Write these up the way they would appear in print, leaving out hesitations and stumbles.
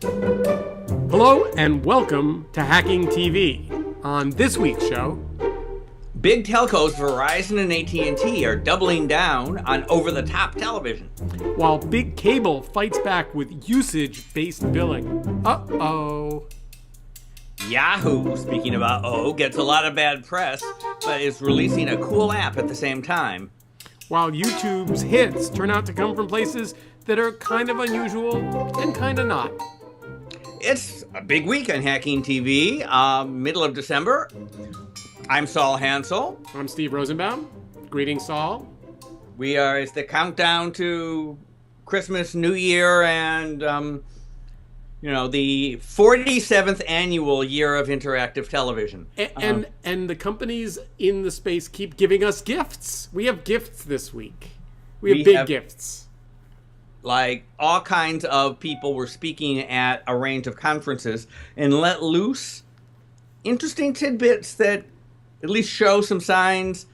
Hello and welcome to Hacking TV. On this week's show, big telcos Verizon and AT&T are doubling down on over-the-top television, while big cable fights back with usage-based billing. Uh-oh. Yahoo, speaking about gets a lot of bad press, but is releasing a cool app at the same time. While YouTube's hits turn out to come from places that are kind of unusual and kind of not. It's a big week on Hacking TV, middle of December. I'm Saul Hansell. I'm Steve Rosenbaum. Greetings, Saul. It's the countdown to Christmas, New Year, and, the 47th annual year of interactive television. And the companies in the space keep giving us gifts. We have gifts this week. We have gifts. Like all kinds of people were speaking at a range of conferences and let loose interesting tidbits that at least show some signs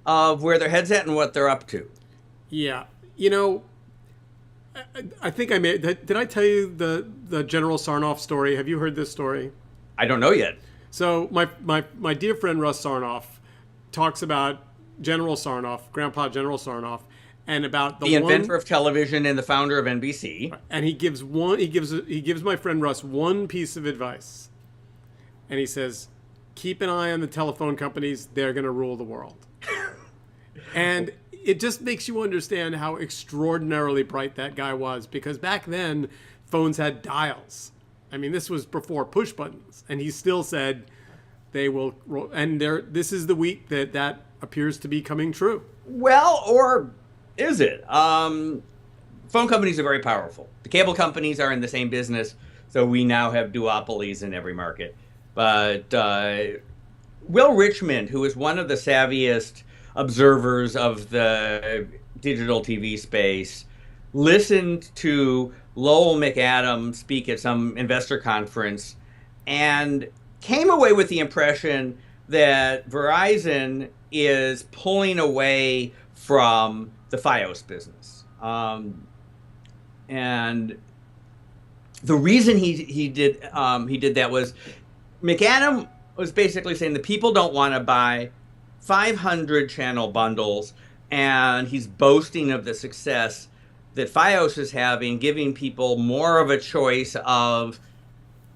of where their head's at and what they're up to. Yeah. I think did I tell you the General Sarnoff story? Have you heard this story? I don't know yet. So my dear friend Russ Sarnoff talks about General Sarnoff, Grandpa General Sarnoff, and about the inventor of television and the founder of NBC. And he gives my friend Russ one piece of advice. And he says, keep an eye on the telephone companies. They're going to rule the world. And it just makes you understand how extraordinarily bright that guy was, because back then phones had dials. I mean, this was before push buttons, and he still said they will. And this is the week that appears to be coming true. Well, or is it? Phone companies are very powerful. The cable companies are in the same business, so we now have duopolies in every market. But Will Richmond, who is one of the savviest observers of the digital TV space, listened to Lowell McAdam speak at some investor conference and came away with the impression that Verizon is pulling away from the Fios business. And the reason he did that was McAdam was basically saying the people don't want to buy 500 channel bundles, and he's boasting of the success that Fios is having, giving people more of a choice of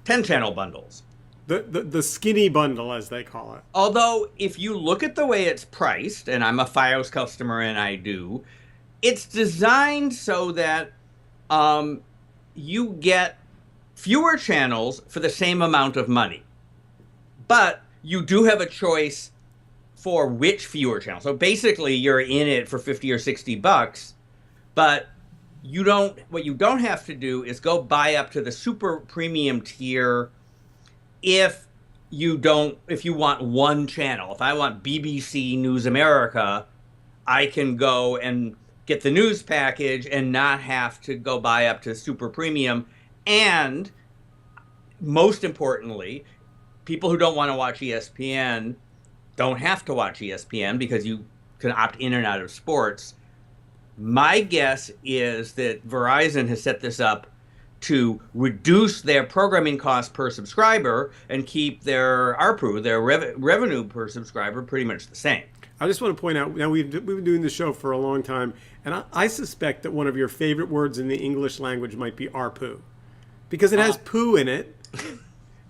10 channel bundles. The skinny bundle, as they call it. Although, if you look at the way it's priced, and I'm a Fios customer and I do, it's designed so that you get fewer channels for the same amount of money. But you do have a choice for which fewer channels. So basically, you're in it for 50 or 60 bucks, but what you don't have to do is go buy up to the super premium tier if you want one channel. If I want BBC News America, I can go and get the news package and not have to go buy up to super premium. And most importantly, people who don't want to watch ESPN don't have to watch ESPN because you can opt in and out of sports. My guess is that Verizon has set this up to reduce their programming cost per subscriber and keep their ARPU, their revenue per subscriber, pretty much the same. I just want to point out, now we've been doing this show for a long time, and I suspect that one of your favorite words in the English language might be ARPU, because it has poo in it,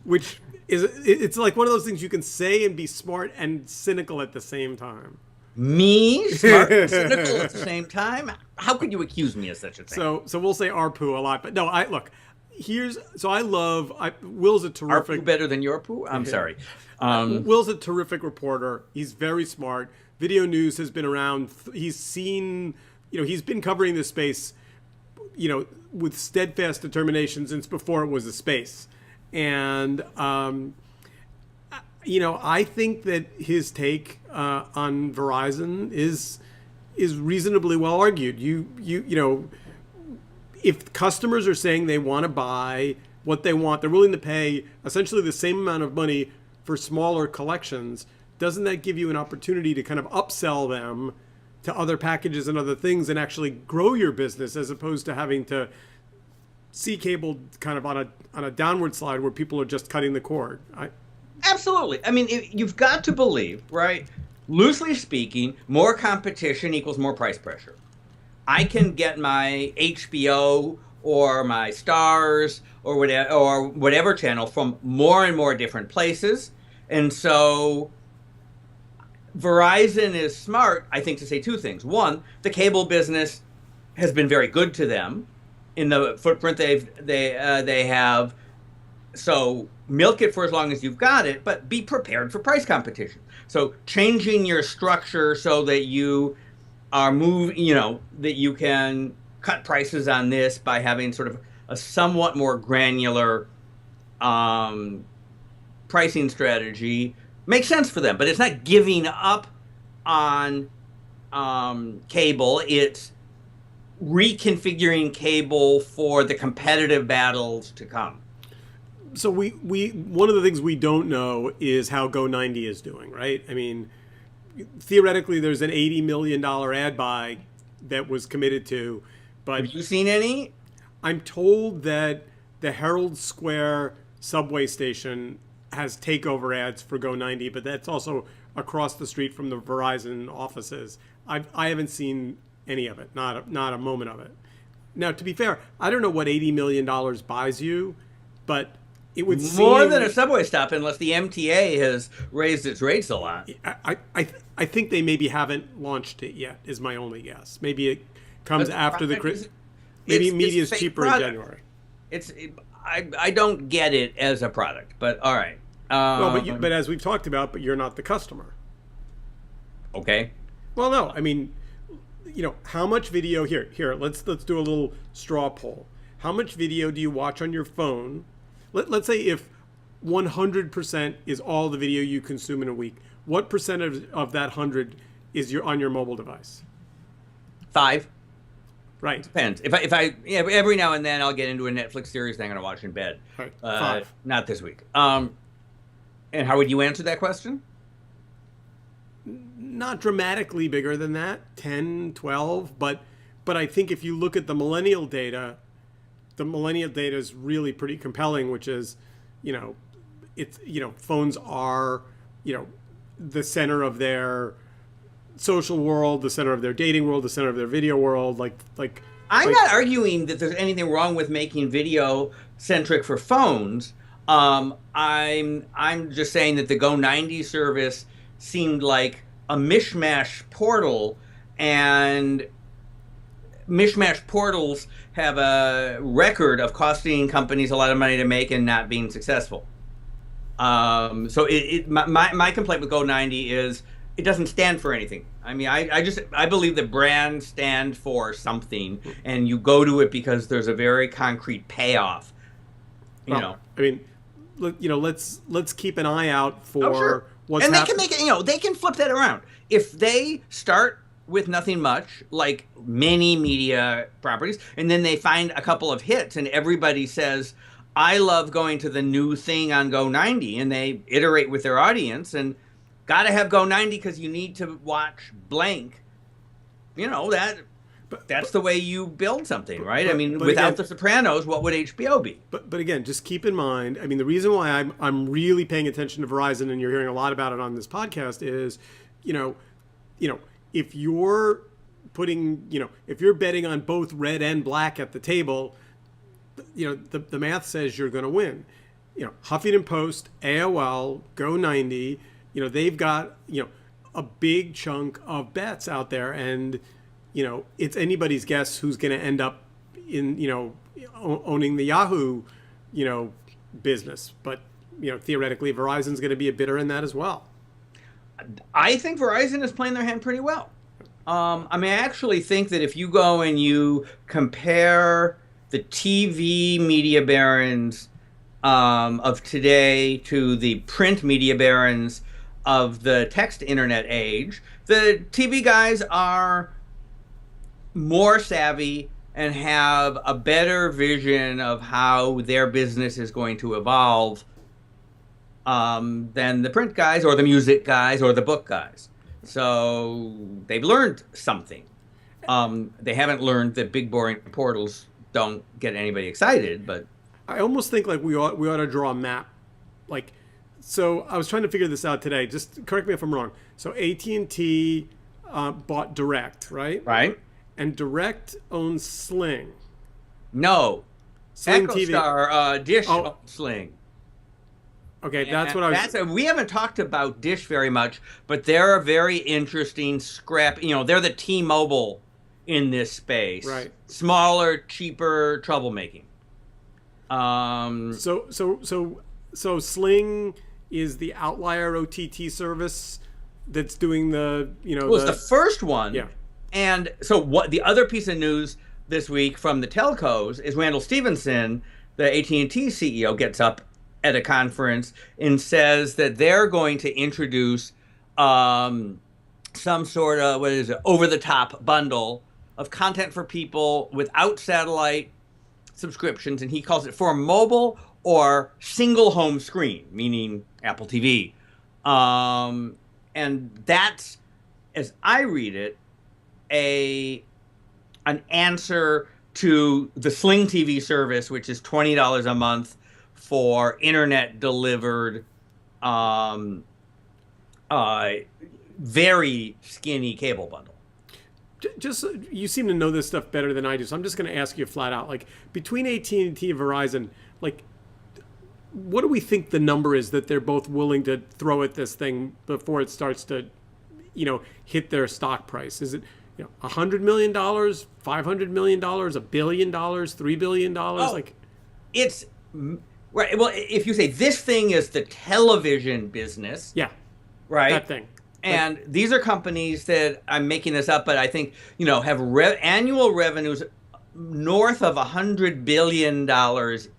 which it's like one of those things you can say and be smart and cynical at the same time. Me? Smart and cynical at the same time? How could you accuse me of such a thing? So we'll say ARPU a lot, but no, Will's a terrific... ARPU better than your poo? I'm sorry. Will's a terrific reporter. He's very smart. Video news has been around. He's been covering this space, with steadfast determination since before it was a space. And, I think that his take on Verizon is reasonably well argued. If customers are saying they want to buy what they want, they're willing to pay essentially the same amount of money for smaller collections, doesn't that give you an opportunity to kind of upsell them to other packages and other things and actually grow your business, as opposed to having to see cable kind of on a downward slide where people are just cutting the cord. Absolutely. I mean, you've got to believe, right? Loosely speaking, more competition equals more price pressure. I can get my HBO or my Stars or whatever channel from more and more different places. And so Verizon is smart, I think, to say two things. One, the cable business has been very good to them in the footprint they have. So milk it for as long as you've got it, but be prepared for price competition. So changing your structure so that you are that you can cut prices on this by having sort of a somewhat more granular pricing strategy makes sense for them. But it's not giving up on cable. It's reconfiguring cable for the competitive battles to come. So we one of the things we don't know is how Go90 is doing, right? I mean, theoretically, there's an $80 million ad buy that was committed to, but have you seen any? I'm told that the Herald Square subway station has takeover ads for Go90, but that's also across the street from the Verizon offices. I haven't seen any of it, not a moment of it. Now, to be fair, I don't know what $80 million buys you, but it would more seem than a subway stop, unless the MTA has raised its rates a lot. I think they maybe haven't launched it yet. Is my only guess. Maybe it comes after the maybe media is cheaper in January. I don't get it as a product, but all right. Well, but as we've talked about, but you're not the customer. Okay. Well, no, I mean, how much video here? Let's do a little straw poll. How much video do you watch on your phone? Let's say if 100% is all the video you consume in a week, what percent of that 100 is on your mobile device? 5. Right. Depends. If I every now and then I'll get into a Netflix series that I'm going to watch in bed. Right. 5. Not this week. And how would you answer that question? Not dramatically bigger than that, 10, 12, but I think if you look at the millennial data is really pretty compelling, which is, it's, phones are, the center of their social world, the center of their dating world, the center of their video world. I'm not arguing that there's anything wrong with making video centric for phones. I'm just saying that the Go90 service seemed like a mishmash portal, and mishmash portals have a record of costing companies a lot of money to make and not being successful. So my complaint with Go90 is it doesn't stand for anything. I mean, I believe that brands stand for something, and you go to it because there's a very concrete payoff. I mean, let's keep an eye out for sure. What's and they can make it. They can flip that around if they start with nothing much, like many media properties, and then they find a couple of hits, and everybody says, I love going to the new thing on Go90, and they iterate with their audience, and got to have Go90 because you need to watch blank. That's the way you build something, right? I mean, without The Sopranos, what would HBO be? But again, just keep in mind, I mean, the reason why I'm really paying attention to Verizon, and you're hearing a lot about it on this podcast, is, if you're putting, if you're betting on both red and black at the table, the math says you're going to win. Huffington Post, AOL, Go90, they've got, a big chunk of bets out there, and, it's anybody's guess who's going to end up in, owning the Yahoo, business. But, theoretically, Verizon's going to be a bidder in that as well. I think Verizon is playing their hand pretty well. I actually think that if you go and you compare the TV media barons of today to the print media barons of the text internet age, the TV guys are more savvy and have a better vision of how their business is going to evolve than the print guys or the music guys or the book guys. So they've learned something. They haven't learned that big boring portals don't get anybody excited, but I almost think like we ought to draw a map. Like, so I was trying to figure this out today. Just correct me if I'm wrong. So AT&T bought Direct, right? right? And Direct owns Sling. No, Sling Echo TV. Star, Dish, Oh. Sling. Okay, that's what I was. We haven't talked about Dish very much, but they're a very interesting scrap. They're the T-Mobile in this space. Right. Smaller, cheaper, troublemaking. So Sling is the outlier OTT service that's doing the It was the first one. Yeah. And so what the other piece of news this week from the telcos is Randall Stevenson, the AT&T CEO, gets up at a conference and says that they're going to introduce some sort of over-the-top bundle of content for people without satellite subscriptions, and he calls it for mobile or single home screen, meaning Apple TV. And that's, as I read it, an answer to the Sling TV service, which is $20 a month for internet delivered, very skinny cable bundle. Just you seem to know this stuff better than I do, so I'm just going to ask you flat out. Like between AT&T and Verizon, like what do we think the number is that they're both willing to throw at this thing before it starts to, hit their stock price? Is it $100 million, $500 million, $1 billion, $3 billion? Like it's right. Well, if you say this thing is the television business, yeah, right, that thing. And these are companies that, I'm making this up, but I think, have annual revenues north of $100 billion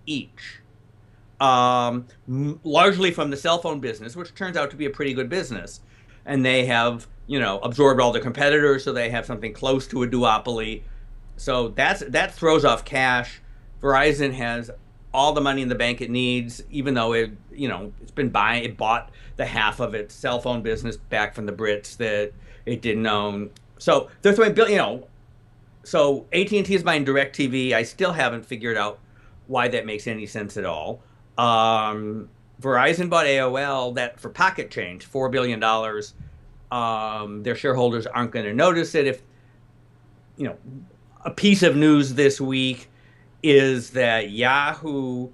each, largely from the cell phone business, which turns out to be a pretty good business. And they have, absorbed all their competitors, so they have something close to a duopoly. So that throws off cash. Verizon has all the money in the bank it needs, even though it bought the half of its cell phone business back from the Brits that it didn't own. So they're throwing so AT&T is buying DirecTV. I still haven't figured out why that makes any sense at all. Verizon bought AOL that for pocket change, $4 billion. Their shareholders aren't going to notice it. If a piece of news this week is that Yahoo,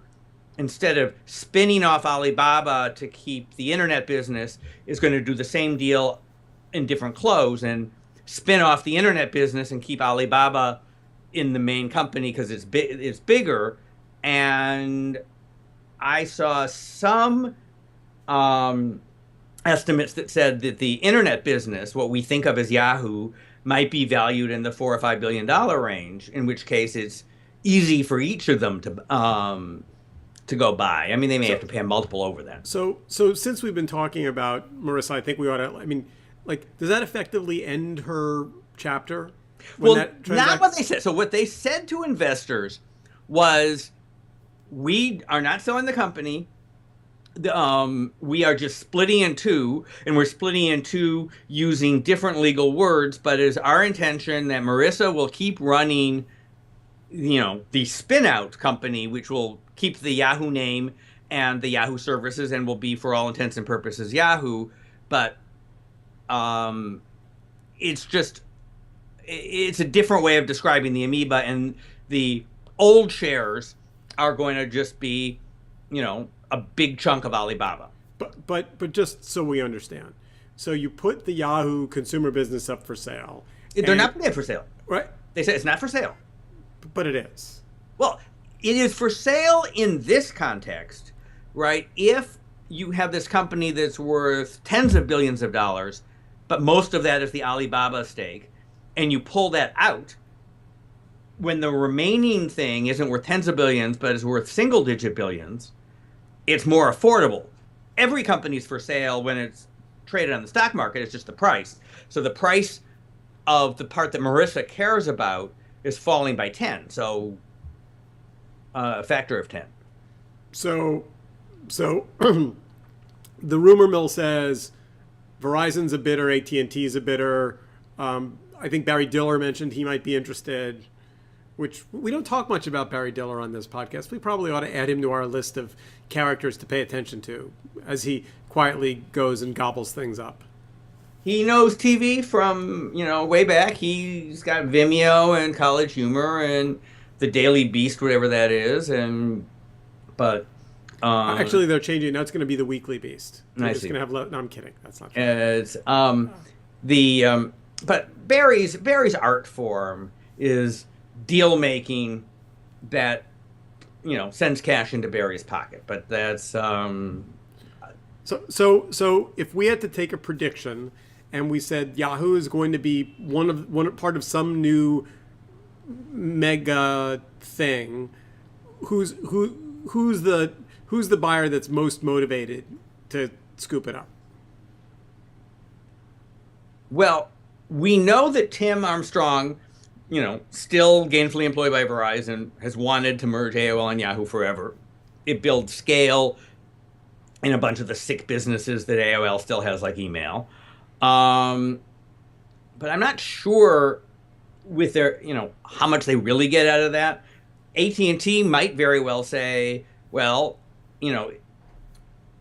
instead of spinning off Alibaba to keep the internet business, is going to do the same deal in different clothes and spin off the internet business and keep Alibaba in the main company because it's bigger. And I saw some estimates that said that the internet business, what we think of as Yahoo, might be valued in the $4 or $5 billion range, in which case it's easy for each of them to go buy. I mean, they may have to pay a multiple over that. So since we've been talking about Marissa, I think we ought to. I mean, does that effectively end her chapter? Not what they said. So what they said to investors was, we are not selling the company. We are just splitting in two, and we're splitting in two using different legal words. But it is our intention that Marissa will keep running, the spin-out company, which will keep the Yahoo name and the Yahoo services and will be, for all intents and purposes, Yahoo. But it's a different way of describing the amoeba, and the old shares are going to just be, a big chunk of Alibaba. But just so we understand, so you put the Yahoo consumer business up for sale. They're not putting it for sale, right? They say it's not for sale, but it is. Well, it is for sale in this context, right? If you have this company that's worth tens of billions of dollars, but most of that is the Alibaba stake, and you pull that out, when the remaining thing isn't worth tens of billions, but is worth single-digit billions, it's more affordable. Every company's for sale when it's traded on the stock market. It's just the price. So the price of the part that Marissa cares about is falling by 10. So a factor of 10. So the rumor mill says Verizon's a bidder, AT&T is a bidder. I think Barry Diller mentioned he might be interested. which we don't talk much about Barry Diller on this podcast. We probably ought to add him to our list of characters to pay attention to as he quietly goes and gobbles things up. He knows TV from, way back. He's got Vimeo and College Humor and the Daily Beast, whatever that is. But actually, they're changing. Now it's going to be the Weekly Beast. They're just see. going to have. No, I'm kidding. That's not true. It's but Barry's art form is deal making that sends cash into Barry's pocket. But that's So if we had to take a prediction, and we said Yahoo is going to be one part of some new mega thing, who's the buyer that's most motivated to scoop it up? Well, we know that Tim Armstrong, still gainfully employed by Verizon, has wanted to merge AOL and Yahoo forever. It builds scale in a bunch of the sick businesses that AOL still has, like email. But I'm not sure with their, how much they really get out of that. AT&T might very well say, well,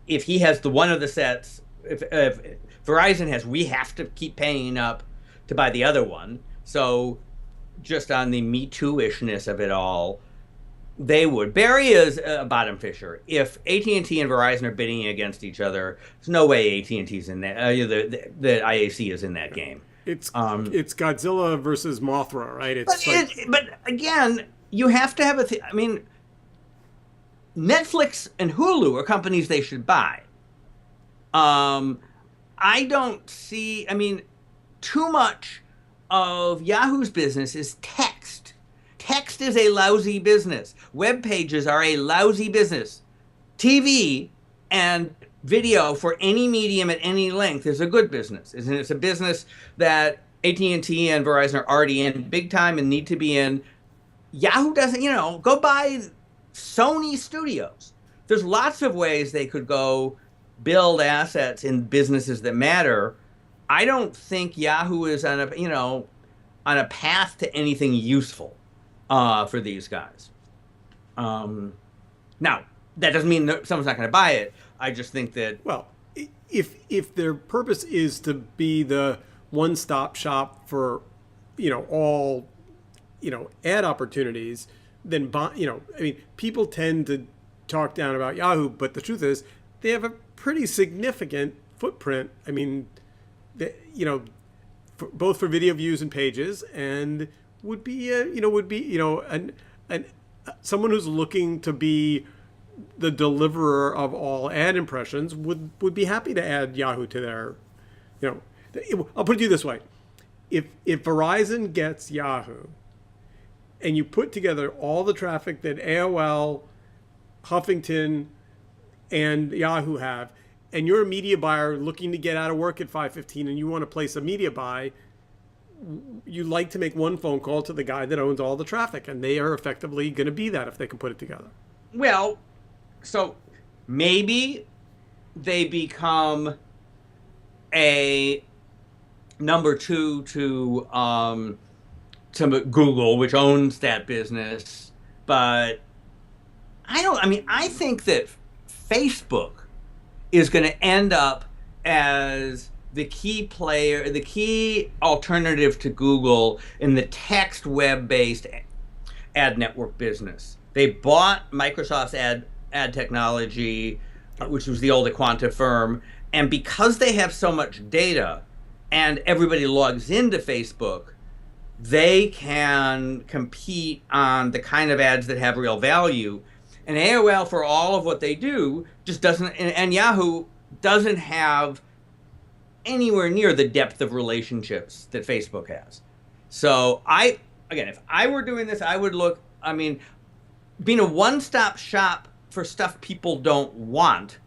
if he has the one of the sets, if Verizon has, we have to keep paying up to buy the other one. So just on the Me Too-ishness of it all, they would. Barry is a bottom fisher. If AT&T and Verizon are bidding against each other, there's no way AT&T's in that. The IAC is in that game. It's Godzilla versus Mothra, right? But again, you have to have Netflix and Hulu are companies they should buy. I don't see. Too much of Yahoo's business is text. Text is a lousy business. Web pages are a lousy business. TV and video for any medium at any length is a good business. It's a business that AT&T and Verizon are already in big time and need to be in. Yahoo doesn't, go buy Sony Studios. There's lots of ways they could go build assets in businesses that matter. I don't think Yahoo is on a path to anything useful for these guys. Now, that doesn't mean that someone's not going to buy it. I just think that... Well, if their purpose is to be the one-stop shop for, all, ad opportunities, then, people tend to talk down about Yahoo, but the truth is they have a pretty significant footprint. Both for video views and pages, and would be someone who's looking to be the deliverer of all ad impressions would be happy to add Yahoo to their, I'll put it to you this way. If Verizon gets Yahoo and you put together all the traffic that AOL, Huffington, and Yahoo have, and you're a media buyer looking to get out of work at 5:15 and you want to place a media buy, you like to make one phone call to the guy that owns all the traffic, and they are effectively going to be that if they can put it together. Well, so maybe they become a number two to Google, which owns that business. But I think that Facebook is going to end up as the key player, the key alternative to Google in the text web-based ad network business. They bought Microsoft's ad technology, which was the old Aquanta firm, and because they have so much data and everybody logs into Facebook, they can compete on the kind of ads that have real value. And AOL, for all of what they do, just doesn't, and Yahoo doesn't have anywhere near the depth of relationships that Facebook has. So if I were doing this, I would look, being a one-stop shop for stuff people don't want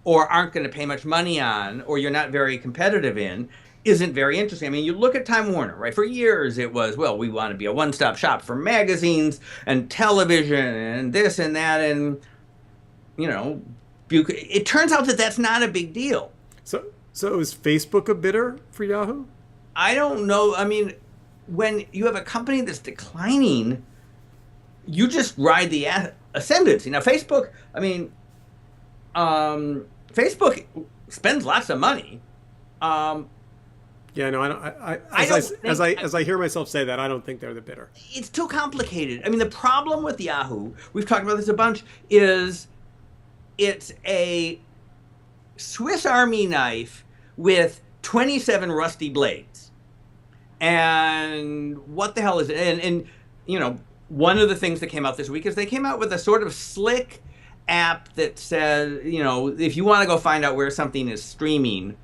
or aren't going to pay much money on or you're not very competitive in isn't very interesting. You look at Time Warner, right? For years it was, well, we want to be a one-stop shop for magazines and television and this and that, and, it turns out that that's not a big deal. So is Facebook a bidder for Yahoo? I don't know. when you have a company that's declining, you just ride the ascendancy. Now, Facebook, I mean, Facebook spends lots of money. Yeah, no, I don't. As I hear myself say that, I don't think they're the bidder. It's too complicated. I mean, the problem with Yahoo, we've talked about this a bunch, is it's a Swiss Army knife with 27 rusty blades. And what the hell is it? And you know, one of the things that came out this week is they came out with a sort of slick app that says, you know, if you want to go find out where something is streaming,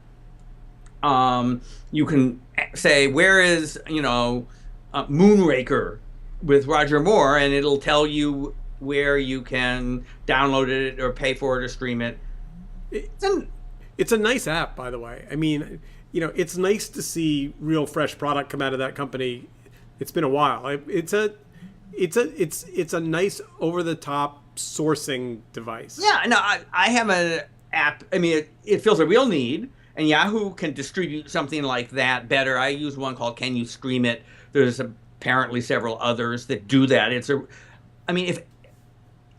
you can say, where is, you know, Moonraker with Roger Moore, and it'll tell you where you can download it or pay for it or stream it. It's a nice app, by the way. I mean, you know, it's nice to see real fresh product come out of that company. It's been a while. It's a nice over the top sourcing device. Yeah, no, I have an app. I mean, it fills a real need, and Yahoo can distribute something like that better. I use one called Can You Stream It? There's apparently several others that do that. I mean, if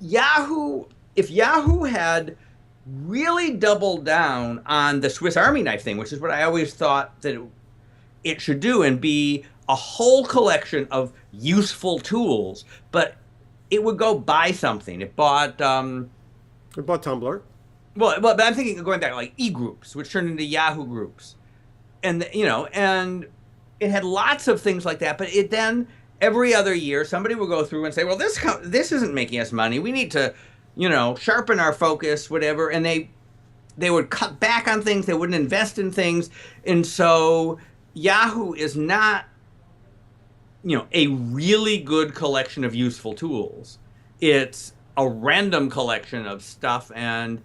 Yahoo had really doubled down on the Swiss Army knife thing, which is what I always thought that it should do, and be a whole collection of useful tools, but it would go buy something. It bought Tumblr. Well, but I'm thinking of going back, like e-groups, which turned into Yahoo groups, and you know, and it had lots of things like that. But it then every other year somebody will go through and say, well, this isn't making us money. We need to, you know, sharpen our focus, whatever. And they would cut back on things. They wouldn't invest in things, and so Yahoo is not, you know, a really good collection of useful tools. It's a random collection of stuff, and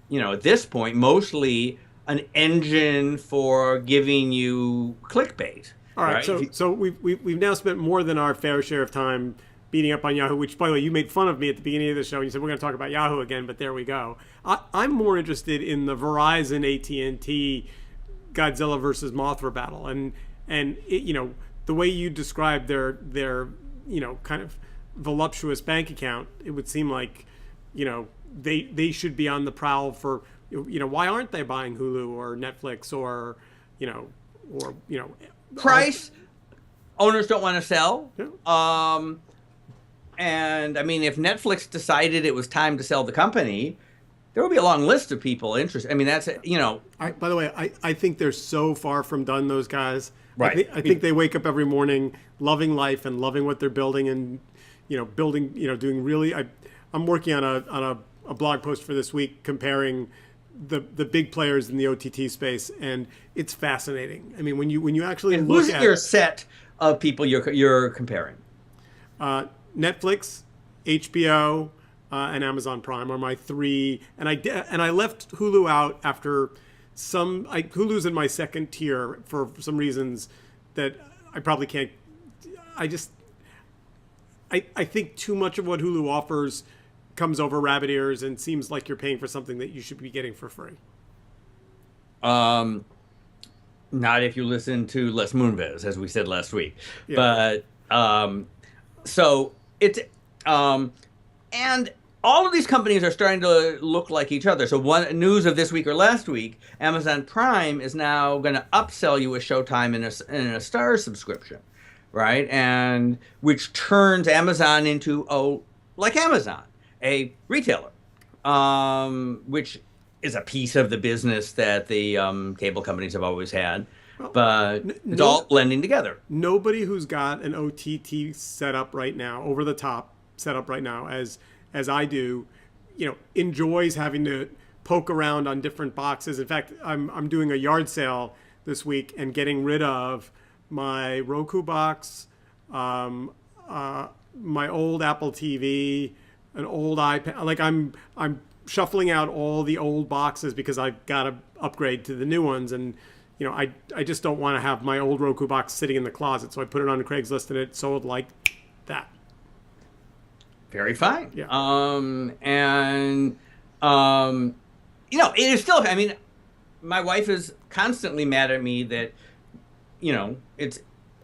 you know, at this point, mostly an engine for giving you clickbait. All right, so we've now spent more than our fair share of time beating up on Yahoo, which, by the way, you made fun of me at the beginning of the show. You said we're going to talk about Yahoo again, but there we go. I'm more interested in the Verizon AT&T Godzilla versus Mothra battle, and it, you know, the way you described their you know, kind of voluptuous bank account, it would seem like, you know, they should be on the prowl for, you know, why aren't they buying Hulu or Netflix or you know price? Owners don't want to sell. Yeah. And I mean, if Netflix decided it was time to sell the company, there will be a long list of people interested. I mean, that's, you know. By the way, I think they're so far from done, those guys. Right. I think they wake up every morning loving life and loving what they're building, and you know, doing really. I'm working on a blog post for this week comparing the big players in the OTT space, and it's fascinating. I mean, when you actually look who's at your set of people you're comparing? Netflix, HBO, and Amazon Prime are my three, and I left Hulu out after Hulu's in my second tier for some reasons that I probably can't. I think too much of what Hulu offers comes over rabbit ears and seems like you're paying for something that you should be getting for free. Not if you listen to Les Moonves, as we said last week. Yeah. But so it's and all of these companies are starting to look like each other. So one news of this week or last week, Amazon Prime is now going to upsell you a Showtime and a Star subscription, right? And which turns Amazon into like Amazon, a retailer, which is a piece of the business that the cable companies have always had. But it's all blending together. Nobody who's got an OTT set up right now, over the top set up right now, as I do, you know, enjoys having to poke around on different boxes. In fact, I'm doing a yard sale this week and getting rid of my Roku box, my old Apple TV, an old iPad. Like I'm shuffling out all the old boxes because I've got to upgrade to the new ones, and you know, I just don't want to have my old Roku box sitting in the closet. So I put it on Craigslist and it sold like that. Very fine. Yeah. You know, it is still, I mean, my wife is constantly mad at me that, you know, it's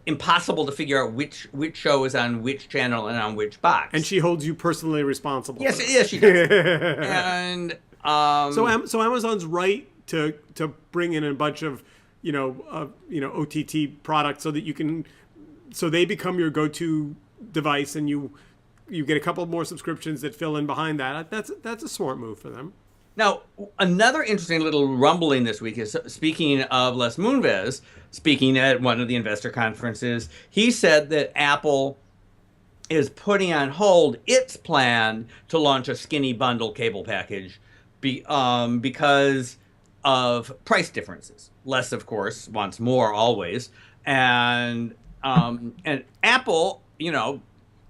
impossible to figure out which show is on which channel and on which box. And she holds you personally responsible. Yes, yes, she does. And so Amazon's right to bring in a bunch of OTT products so that they become your go-to device, and you get a couple more subscriptions that fill in behind that. That's a smart move for them. Now, another interesting little rumbling this week is, speaking of Les Moonves, speaking at one of the investor conferences, he said that Apple is putting on hold its plan to launch a skinny bundle cable package because of price differences. Les, of course, wants more always. And Apple,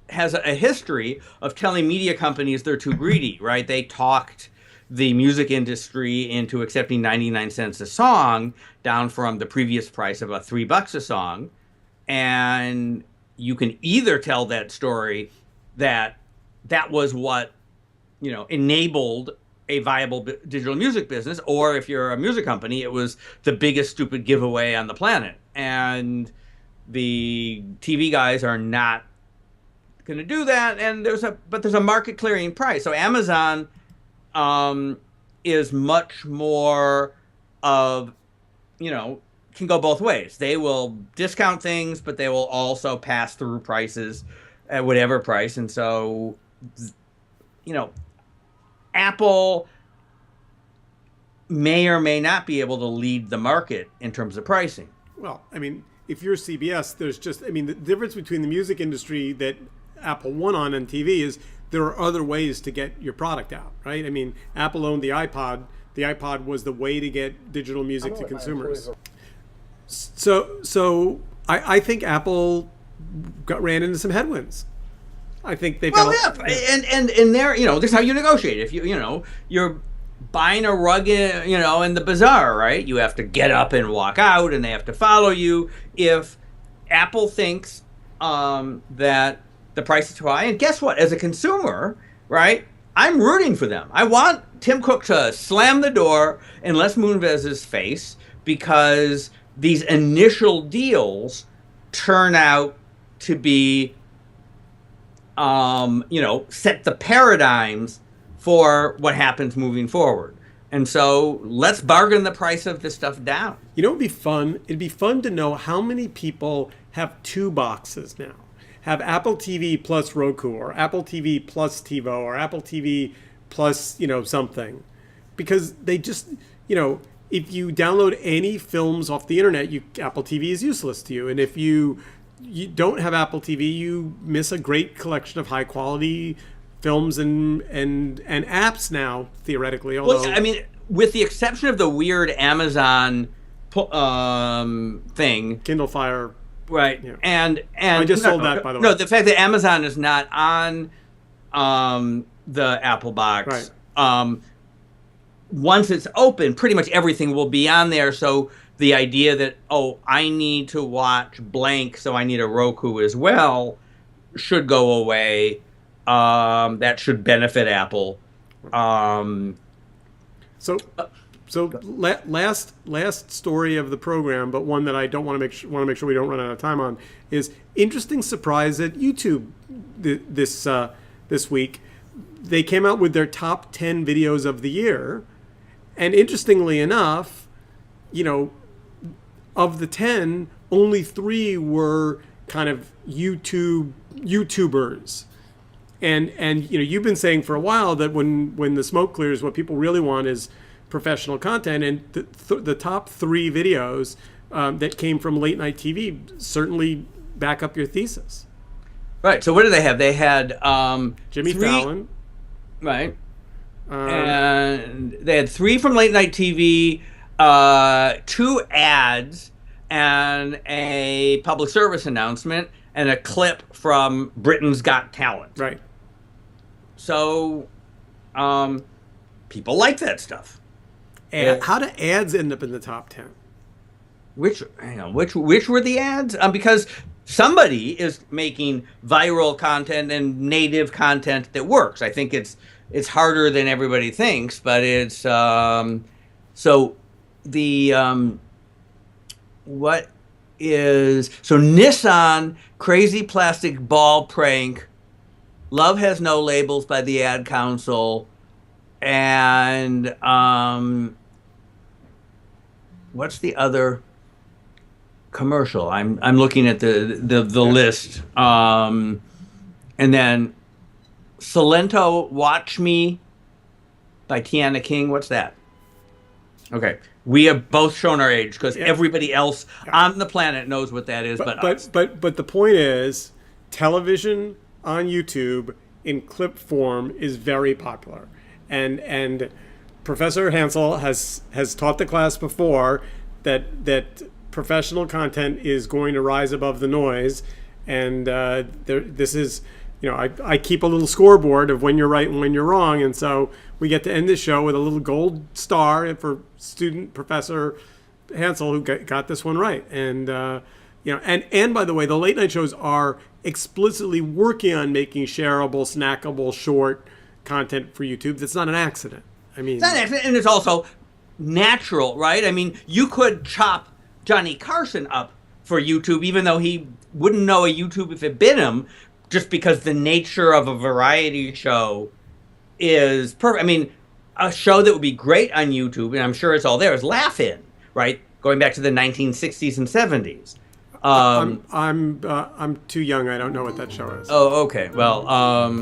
has a history of telling media companies they're too greedy, right? They talked the music industry into accepting 99 cents a song down from the previous price of about $3 a song. And you can either tell that story that was what, enabled a viable digital music business, or if you're a music company, it was the biggest stupid giveaway on the planet. And the TV guys are not going to do that. And there's a market clearing price. So Amazon is much more of, can go both ways. They will discount things, but they will also pass through prices at whatever price. And so, Apple may or may not be able to lead the market in terms of pricing. Well, if you're CBS, there's the difference between the music industry that Apple won on TV is there are other ways to get your product out, right? Apple owned the iPod. The iPod was the way to get digital music to consumers. So I think Apple ran into some headwinds. I think they've got. And there, this is how you negotiate. If you're buying a rug, in the bazaar, right? You have to get up and walk out, and they have to follow you. If Apple thinks that the price is too high, and guess what? As a consumer, right, I'm rooting for them. I want Tim Cook to slam the door in Les Moonves' face, because these initial deals turn out to be, set the paradigms for what happens moving forward. And so let's bargain the price of this stuff down. It'd be fun. It'd be fun to know how many people have two boxes now. Have Apple TV plus Roku, or Apple TV plus TiVo, or Apple TV plus, something. Because they just, if you download any films off the internet, Apple TV is useless to you. And if you don't have Apple TV, you miss a great collection of high quality films and apps now, theoretically. Although, well, with the exception of the weird Amazon thing, Kindle Fire. Right. Yeah. And I just sold that, by the way. No, the fact that Amazon is not on the Apple box. Right. Once it's open, pretty much everything will be on there. So the idea that, I need to watch blank, so I need a Roku as well, should go away. That should benefit Apple. So last story of the program, but one that I don't want to make sure we don't run out of time on, is interesting surprise at YouTube this week. They came out with their top 10 videos of the year, and interestingly enough, of the 10, only 3 were kind of YouTubers. And you've been saying for a while that when the smoke clears, what people really want is professional content, and the top 3 videos that came from late night TV certainly back up your thesis. Right. So what do they have? They had Jimmy Fallon. Right. And they had 3 from late night TV, 2 ads, and a public service announcement, and a clip from Britain's Got Talent. Right. So people like that stuff. How do ads end up in the top 10? Which were the ads? Because somebody is making viral content and native content that works. I think it's harder than everybody thinks, but it's so the what is so Nissan crazy plastic ball prank. Love Has No Labels by the Ad Council, and what's the other commercial? I'm looking at the list, and then Salento Watch Me by Tiana King. What's that? Okay, we have both shown our age because everybody else on the planet knows what that is. But the point is, television on YouTube in clip form is very popular, and Professor Hansell has taught the class before that professional content is going to rise above the noise, and this is, I keep a little scoreboard of when you're right and when you're wrong, and so we get to end this show with a little gold star for student Professor Hansell, who got this one right. And and by the way, the late night shows are explicitly working on making shareable, snackable, short content for YouTube. That's not an accident. I mean, it's not an accident, and it's also natural, right? I mean, you could chop Johnny Carson up for YouTube, even though he wouldn't know a YouTube if it bit him, just because the nature of a variety show is perfect. I mean, a show that would be great on YouTube, and I'm sure it's all there, is Laugh-In, right? Going back to the 1960s and 70s. I'm too young. I don't know what that show is. Oh, okay. Well,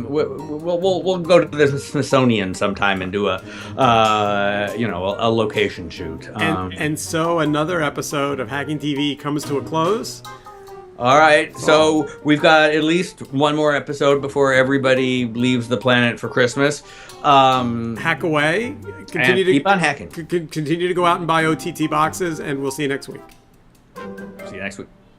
we'll go to the Smithsonian sometime and do a location shoot. And so another episode of Hacking TV comes to a close. All right. So we've got at least one more episode before everybody leaves the planet for Christmas. Hack away. Keep on hacking. Continue to go out and buy OTT boxes, and we'll see you next week. See you next week.